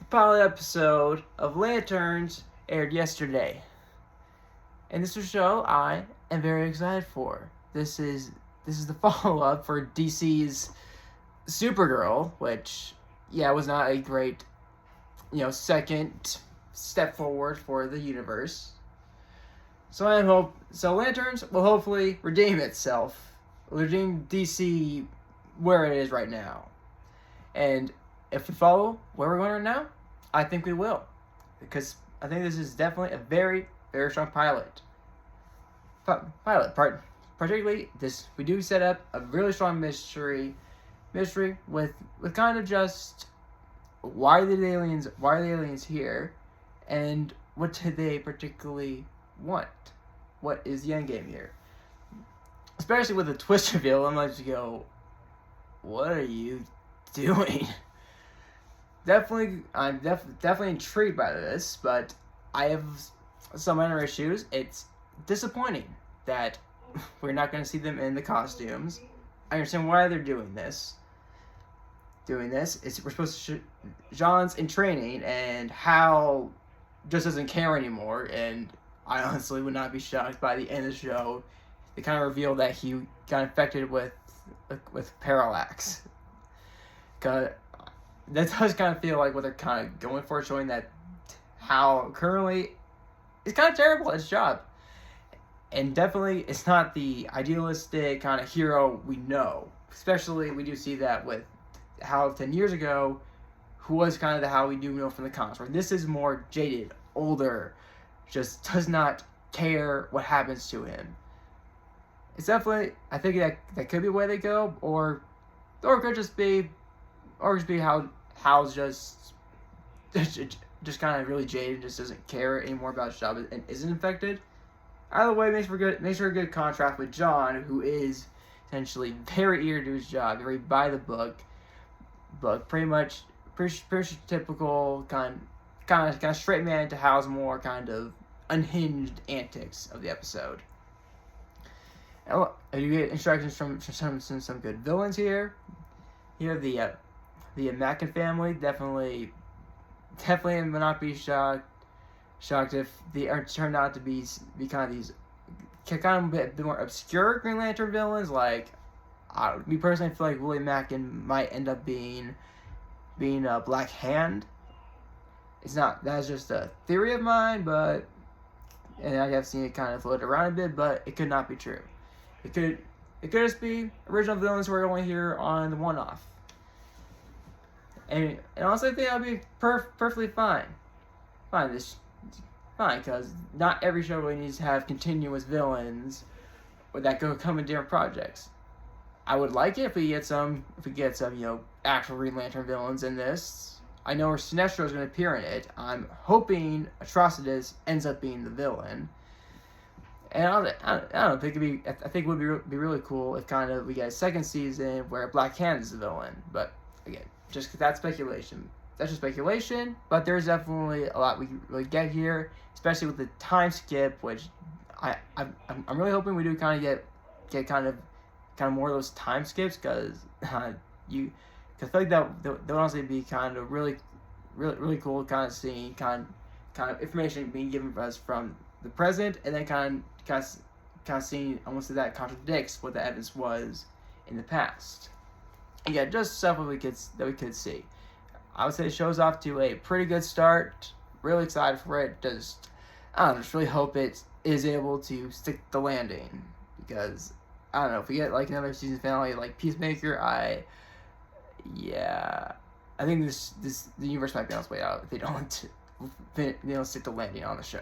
pilot episode of Lanterns aired yesterday. And this is a show I am very excited for. This is the follow-up for DC's Supergirl, which was not a great, second step forward for the universe. So Lanterns will hopefully redeem itself. Redeem DC where it is right now. And if we follow where we're going right now, I think we will. Because I think this is definitely a very, very strong pilot. Particularly, we do set up a really strong mystery with kind of just why are the aliens here, and what do they particularly want? What is the end game here? Especially with the twist reveal, I'm like to go, what are you doing? I'm definitely intrigued by this, but I have some minor issues. It's disappointing that we're not going to see them in the costumes. I understand why they're doing this. We're supposed to John's in training, and Hal just doesn't care anymore. And I honestly would not be shocked by the end of the show. They kind of reveal that he got infected with parallax. Cause that does kind of feel like what they're kind of going for, showing that Hal currently is kind of terrible at his job. And definitely, it's not the idealistic kind of hero we know. Especially, we do see that with Hal 10 years ago, who was kind of the Hal we do know from the comics. Where this is more jaded, older, just does not care what happens to him. It's definitely, I think that could be where they go, or it could just be, how Hal's just kind of really jaded, just doesn't care anymore about his job and isn't infected. Either way, makes for a good contrast with John, who is essentially very eager to do his job, very by the book, pretty much pretty typical kind of straight man to Hal's more kind of unhinged antics of the episode. And you get instructions from some good villains here. Here the Mackin family definitely would not be shocked if they turned out to be kind of these kind of a bit more obscure Green Lantern villains. Like, me personally, I feel like Willie Mackin might end up being a Black Hand. That's just a theory of mine, and I have seen it kind of float around a bit, but it could not be true. It could just be original villains who are only here on the one-off. And honestly, I think that would be perfectly fine. Fine, because not every show really needs to have continuous villains that come in different projects. I would like it if we get some, actual Green Lantern villains in this. I know Sinestro is going to appear in it. I'm hoping Atrocitus ends up being the villain. And I don't know. I think it would be really cool if we get a second season where Black Hand is the villain. But again, just that's speculation. That's just speculation. But there's definitely a lot we can really get here, especially with the time skip, which I'm really hoping we do kind of get kind of more of those time skips, because I feel like that would honestly be kind of really cool, kind of seeing kind of information being given to us from the present, and then kind of seeing almost that contradicts what the evidence was in the past. And just stuff that we could see. I would say it shows off to a pretty good start. Really excited for it. Just really hope it is able to stick the landing, because I don't know, if we get like another season finale like Peacemaker, I think the universe might be on its way out if they don't stick the landing on the show.